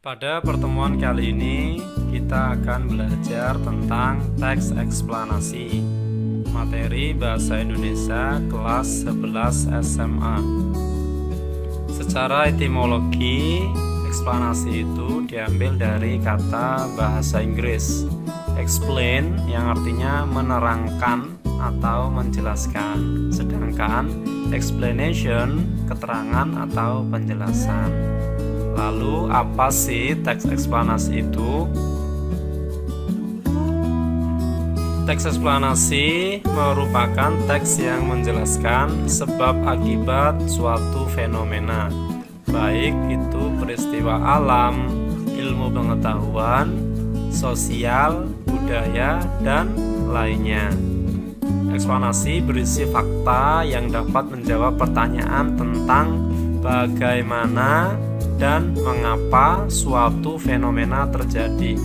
Pada pertemuan kali ini kita akan belajar tentang teks eksplanasi materi Bahasa Indonesia kelas 11 SMA. Secara etimologi, eksplanasi itu diambil dari kata bahasa Inggris explain yang artinya menerangkan atau menjelaskan, sedangkan explanation keterangan atau penjelasan. Lalu apa sih teks eksplanasi itu? Teks eksplanasi merupakan teks yang menjelaskan sebab akibat suatu fenomena, baik itu peristiwa alam, ilmu pengetahuan, sosial, budaya, dan lainnya. Eksplanasi berisi fakta yang dapat menjawab pertanyaan tentang bagaimana dan mengapa suatu fenomena terjadi.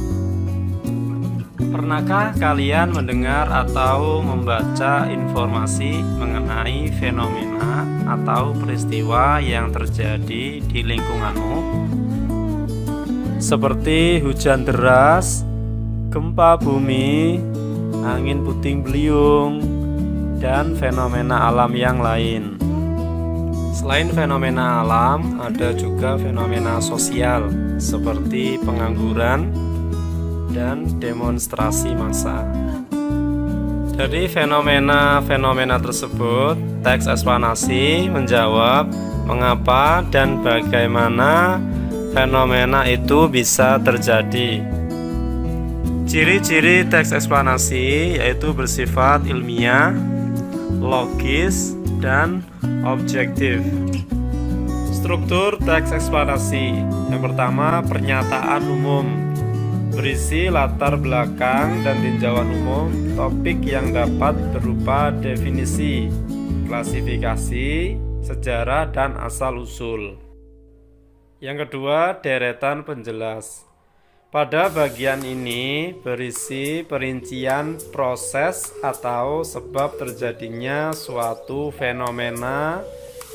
Pernahkah kalian mendengar atau membaca informasi mengenai fenomena atau peristiwa yang terjadi di lingkunganmu? Seperti hujan deras, gempa bumi, angin puting beliung, dan fenomena alam yang lain. Selain fenomena alam, ada juga fenomena sosial seperti pengangguran dan demonstrasi massa. Dari fenomena-fenomena tersebut, teks eksplanasi menjawab mengapa dan bagaimana fenomena itu bisa terjadi. Ciri-ciri teks eksplanasi yaitu bersifat ilmiah, logis, dan objektif. Struktur teks eksplanasi. Yang pertama, pernyataan umum, berisi latar belakang dan tinjauan umum topik yang dapat berupa definisi, klasifikasi, sejarah, dan asal-usul. Yang kedua, deretan penjelas. Pada bagian ini berisi perincian proses atau sebab terjadinya suatu fenomena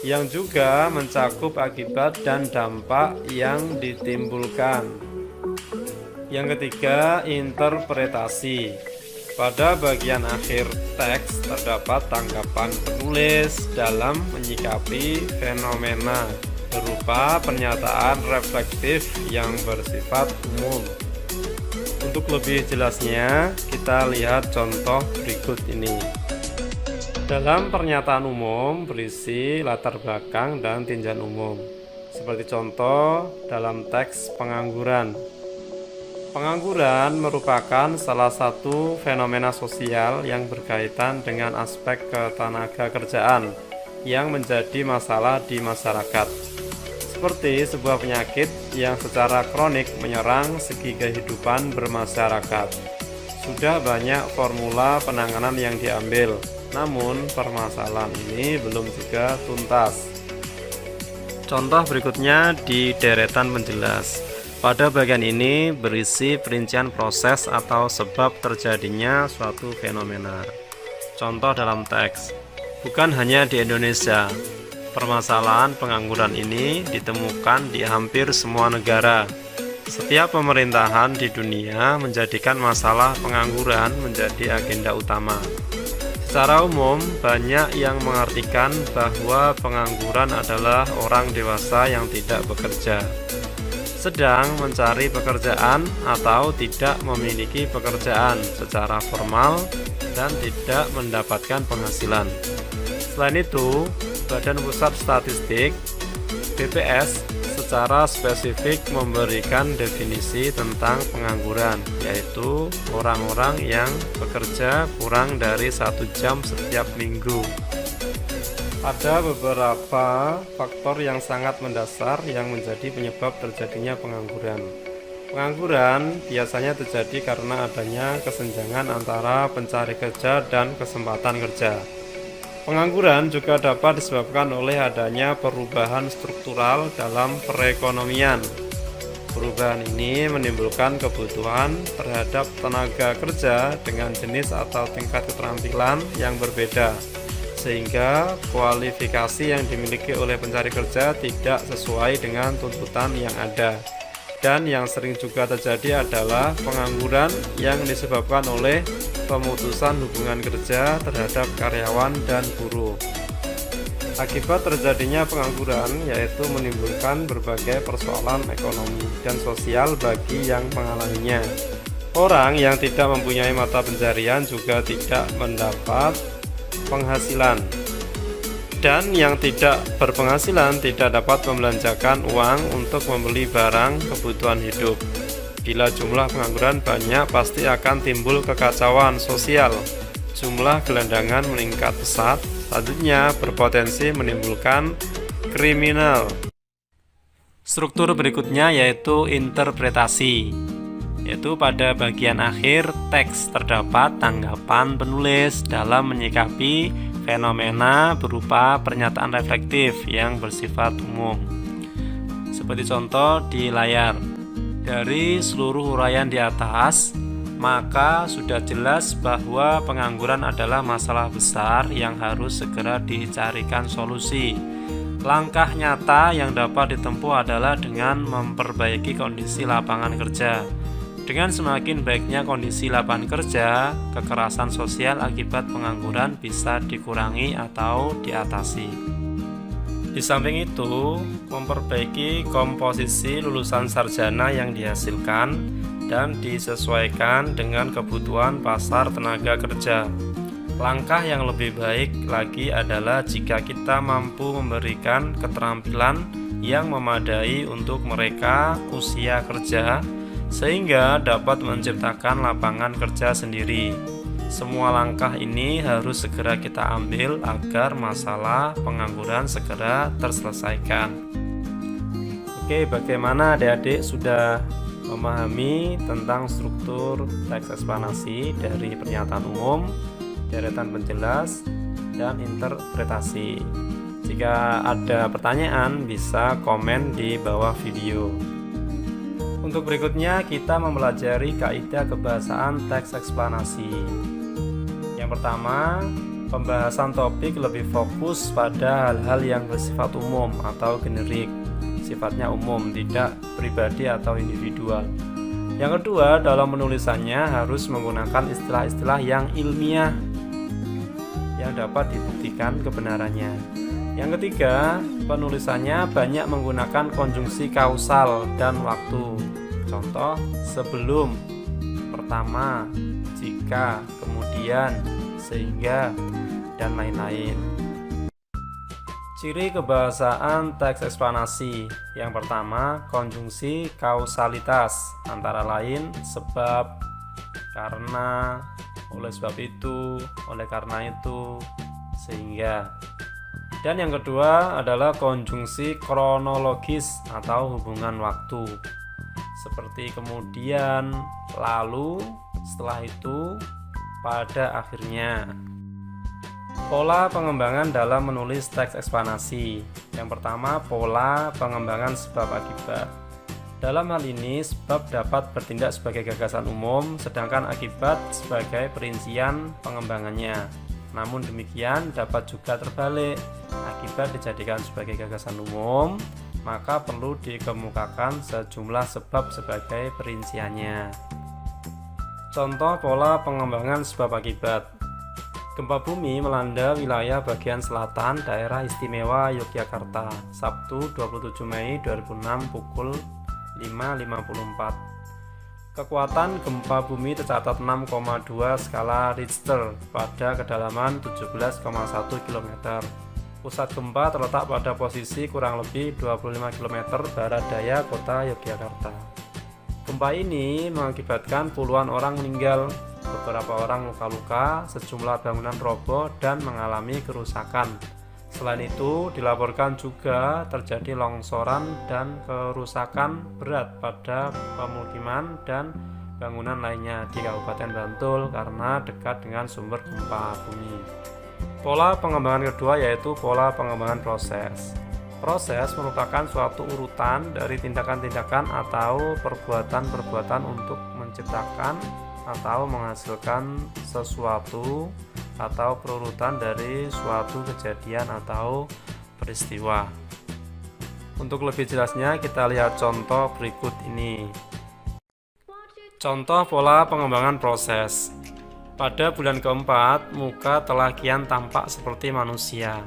yang juga mencakup akibat dan dampak yang ditimbulkan. Yang ketiga, interpretasi. Pada bagian akhir teks terdapat tanggapan penulis dalam menyikapi fenomena berupa pernyataan reflektif yang bersifat umum. Untuk lebih jelasnya, kita lihat contoh berikut ini. Dalam pernyataan umum berisi latar belakang dan tinjauan umum. Seperti contoh dalam teks pengangguran. Pengangguran merupakan salah satu fenomena sosial yang berkaitan dengan aspek ketenaga kerjaan yang menjadi masalah di masyarakat. Seperti sebuah penyakit yang secara kronik menyerang segi kehidupan bermasyarakat. Sudah banyak formula penanganan yang diambil, namun permasalahan ini belum juga tuntas. Contoh berikutnya di deretan penjelas. Pada bagian ini berisi perincian proses atau sebab terjadinya suatu fenomena. Contoh dalam teks. Bukan hanya di Indonesia, permasalahan pengangguran ini ditemukan di hampir semua negara. Setiap pemerintahan di dunia menjadikan masalah pengangguran menjadi agenda utama. Secara umum, banyak yang mengartikan bahwa pengangguran adalah orang dewasa yang tidak bekerja, sedang mencari pekerjaan atau tidak memiliki pekerjaan secara formal dan tidak mendapatkan penghasilan. Selain itu, Badan Pusat Statistik (BPS) secara spesifik memberikan definisi tentang pengangguran, yaitu orang-orang yang bekerja kurang dari 1 jam setiap minggu. Ada beberapa faktor yang sangat mendasar yang menjadi penyebab terjadinya pengangguran. Pengangguran biasanya terjadi karena adanya kesenjangan antara pencari kerja dan kesempatan kerja. Pengangguran juga dapat disebabkan oleh adanya perubahan struktural dalam perekonomian. Perubahan ini menimbulkan kebutuhan terhadap tenaga kerja dengan jenis atau tingkat keterampilan yang berbeda, sehingga kualifikasi yang dimiliki oleh pencari kerja tidak sesuai dengan tuntutan yang ada. Dan yang sering juga terjadi adalah pengangguran yang disebabkan oleh pemutusan hubungan kerja terhadap karyawan dan buruh. Akibat terjadinya pengangguran yaitu menimbulkan berbagai persoalan ekonomi dan sosial bagi yang mengalaminya. Orang yang tidak mempunyai mata pencarian juga tidak mendapat penghasilan. Dan yang tidak berpenghasilan tidak dapat membelanjakan uang untuk membeli barang kebutuhan hidup. Bila jumlah pengangguran banyak, pasti akan timbul kekacauan sosial. Jumlah gelandangan meningkat pesat, selanjutnya berpotensi menimbulkan kriminal. Struktur berikutnya yaitu interpretasi, yaitu pada bagian akhir teks terdapat tanggapan penulis dalam menyikapi fenomena berupa pernyataan reflektif yang bersifat umum. Seperti contoh di layar. Dari seluruh uraian di atas, maka sudah jelas bahwa pengangguran adalah masalah besar yang harus segera dicarikan solusi. Langkah nyata yang dapat ditempuh adalah dengan memperbaiki kondisi lapangan kerja. Dengan semakin baiknya kondisi lapangan kerja, kekerasan sosial akibat pengangguran bisa dikurangi atau diatasi. Di samping itu, memperbaiki komposisi lulusan sarjana yang dihasilkan dan disesuaikan dengan kebutuhan pasar tenaga kerja. Langkah yang lebih baik lagi adalah jika kita mampu memberikan keterampilan yang memadai untuk mereka usia kerja, sehingga dapat menciptakan lapangan kerja sendiri. Semua langkah ini harus segera kita ambil agar masalah pengangguran segera terselesaikan. Oke, bagaimana adik-adik sudah memahami tentang struktur teks eksplanasi dari pernyataan umum, deretan penjelas, dan interpretasi? Jika ada pertanyaan, bisa komen di bawah video. Untuk berikutnya kita mempelajari kaidah kebahasaan teks eksplanasi. Yang pertama, pembahasan topik lebih fokus pada hal-hal yang bersifat umum atau generik, sifatnya umum, tidak pribadi atau individual. Yang kedua, dalam menulisannya harus menggunakan istilah-istilah yang ilmiah yang dapat dibuktikan kebenarannya. Yang ketiga, penulisannya banyak menggunakan konjungsi kausal dan waktu. Contoh, sebelum, pertama, jika, kemudian, sehingga, dan lain-lain. Ciri kebahasaan teks eksplanasi. Yang pertama, konjungsi kausalitas, antara lain sebab, karena, oleh sebab itu, oleh karena itu, sehingga. Dan yang kedua adalah konjungsi kronologis atau hubungan waktu, seperti kemudian, lalu, setelah itu, pada akhirnya. Pola pengembangan dalam menulis teks eksplanasi. Yang pertama, pola pengembangan sebab akibat. Dalam hal ini, sebab dapat bertindak sebagai gagasan umum, sedangkan akibat sebagai perincian pengembangannya. Namun demikian dapat juga terbalik. Akibat dijadikan sebagai gagasan umum, maka perlu dikemukakan sejumlah sebab sebagai perinciannya. Contoh pola pengembangan sebab akibat. Gempa bumi melanda wilayah bagian selatan daerah istimewa Yogyakarta, Sabtu 27 Mei 2006 pukul 5.54. Kekuatan gempa bumi tercatat 6,2 skala Richter pada kedalaman 17,1 km. Pusat gempa terletak pada posisi kurang lebih 25 km barat daya kota Yogyakarta. Gempa ini mengakibatkan puluhan orang meninggal, beberapa orang luka-luka, sejumlah bangunan roboh dan mengalami kerusakan. Selain itu, dilaporkan juga terjadi longsoran dan kerusakan berat pada pemukiman dan bangunan lainnya di Kabupaten Bantul karena dekat dengan sumber gempa bumi. Pola pengembangan kedua yaitu pola pengembangan proses. Proses merupakan suatu urutan dari tindakan-tindakan atau perbuatan-perbuatan untuk menciptakan atau menghasilkan sesuatu atau perurutan dari suatu kejadian atau peristiwa. Untuk lebih jelasnya kita lihat contoh berikut ini. Contoh pola pengembangan proses. Pada bulan keempat, muka telah kian tampak seperti manusia.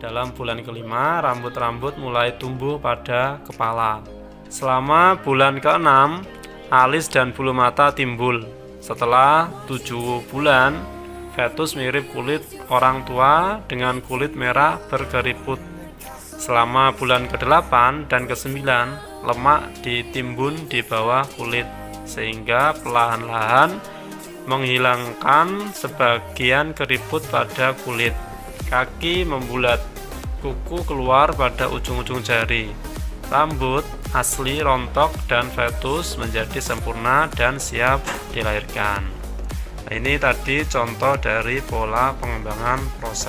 Dalam bulan kelima, rambut-rambut mulai tumbuh pada kepala. Selama bulan keenam, alis dan bulu mata timbul. Setelah 7 bulan, fetus mirip kulit orang tua dengan kulit merah berkeriput. Selama bulan ke-8 dan ke-9, lemak ditimbun di bawah kulit, sehingga perlahan-lahan menghilangkan sebagian keriput pada kulit. Kaki membulat, kuku keluar pada ujung-ujung jari. Rambut asli rontok dan fetus menjadi sempurna dan siap dilahirkan. Nah, ini tadi contoh dari pola pengembangan proses.